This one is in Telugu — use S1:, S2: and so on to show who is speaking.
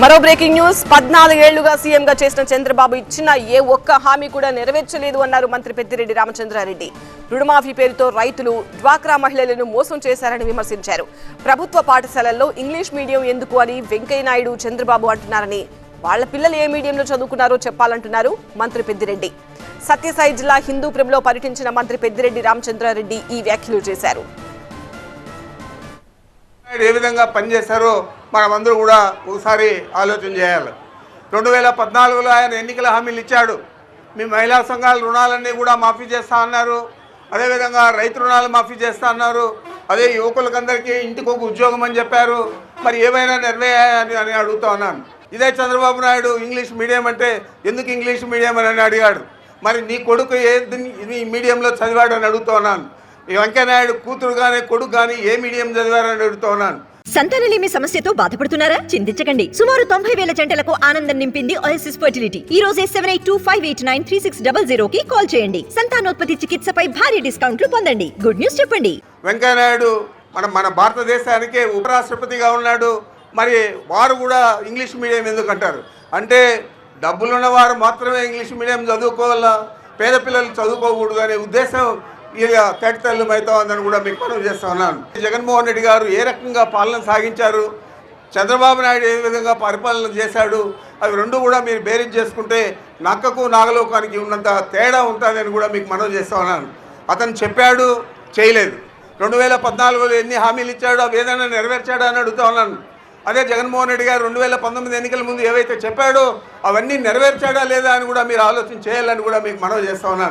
S1: మరో బ్రేకింగ్ న్యూస్ 14 ఏళ్లుగా సీఎంగా చేసిన చంద్రబాబు ఇచ్చిన ఏ ఒక్క హామీ కూడా నెరవేర్చలేదు అన్నారు మంత్రి పెద్దిరెడ్డి రామచంద్రారెడ్డి. రుణమాఫీ పేరుతో రైతులు, డ్వాక్రా మహిళలను మోసం చేశారని విమర్శించారు. ప్రభుత్వ పాఠశాలల్లో ఇంగ్లీష్ మీడియం ఎందుకు అని వెంకయ్యనాయుడు, చంద్రబాబు అంటున్నారని, వాళ్ల పిల్లలు ఏ మీడియంలో చదువుకున్నారో చెప్పాలంటున్నారు మంత్రి పెద్దిరెడ్డి. సత్యసాయి జిల్లా హిందూపురంలో పర్యటించిన మంత్రి పెద్దిరెడ్డి రామచంద్రారెడ్డి ఈ వ్యాఖ్యలు చేశారు.
S2: ఏ విధంగా పనిచేశారో మనమందరూ కూడా ఒకసారి ఆలోచన చేయాలి. 2014లో ఆయన ఎన్నికల హామీలు ఇచ్చాడు. మీ మహిళా సంఘాల రుణాలన్నీ కూడా మాఫీ చేస్తా అన్నారు. అదేవిధంగా రైతు రుణాలు మాఫీ చేస్తా అన్నారు. అదే యువకులకందరికీ ఇంటికి ఒక ఉద్యోగం అని చెప్పారు. మరి ఏమైనా నెరవేరాయని అడుగుతా ఉన్నాను. ఇదే చంద్రబాబు నాయుడు ఇంగ్లీష్ మీడియం అంటే ఎందుకు ఇంగ్లీష్ మీడియం అని అడిగాడు. మరి నీ కొడుకు ఈ మీడియంలో చదివాడు అని అడుగుతా ఉన్నాను. వెంకయ్యనాయుడు కూతురు కానీ కొడుకు కానీ ఏ మీడియం చదివారని అడుగుతా ఉన్నాను.
S3: సంతానలేమి సమస్యతో బాధపడుతున్నారా? చింతించకండి. సుమారు 90,000 జంటలకు ఆనందం నింపింది ఓఎస్ఎస్ ఫర్టిలిటీ. ఈ రోజే 7825893600 కి కాల్ చేయండి. సంతానోత్పత్తి చికిత్సపై భారీ డిస్కౌంట్లు పొందండి. గుడ్ న్యూస్ చెప్పండి.
S2: వెంకయ్యనాయుడు మన భారతదేశానికే ఉపరాష్ట్రపతిగా ఉన్నాడు. మరి వారు కూడా ఇంగ్లీష్ మీడియం ఎందుకు అంటారు అంటే డబ్బులున్న వారు మాత్రమే ఇంగ్లీష్ మీడియం చదువుకోవాలా, పేద పిల్లలు చదువుకోకూడదు అనే ఉద్దేశం తేటతెల్లం అవుతా ఉందని కూడా మీకు మనం చేస్తా ఉన్నాను. జగన్మోహన్ రెడ్డి గారు ఏ రకంగా పాలన సాగించారు, చంద్రబాబు నాయుడు ఏ విధంగా పరిపాలన చేశాడు, అవి రెండు కూడా మీరు బేరీజ్ చేసుకుంటే నక్కకు నాగలోకానికి ఉన్నంత తేడా ఉంటుందని కూడా మీకు మనం చేస్తా ఉన్నాను. అతను చెప్పాడు, చేయలేదు. 2014లో ఎన్ని హామీలు ఇచ్చాడో అవి ఏదైనా నెరవేర్చాడా అని అడుగుతా ఉన్నాను. అదే జగన్మోహన్ రెడ్డి గారు 2019 ఎన్నికల ముందు ఏవైతే చెప్పాడో అవన్నీ నెరవేర్చాడా లేదా అని కూడా మీరు ఆలోచన చేయాలని కూడా మీకు మనవి చేస్తా ఉన్నాను.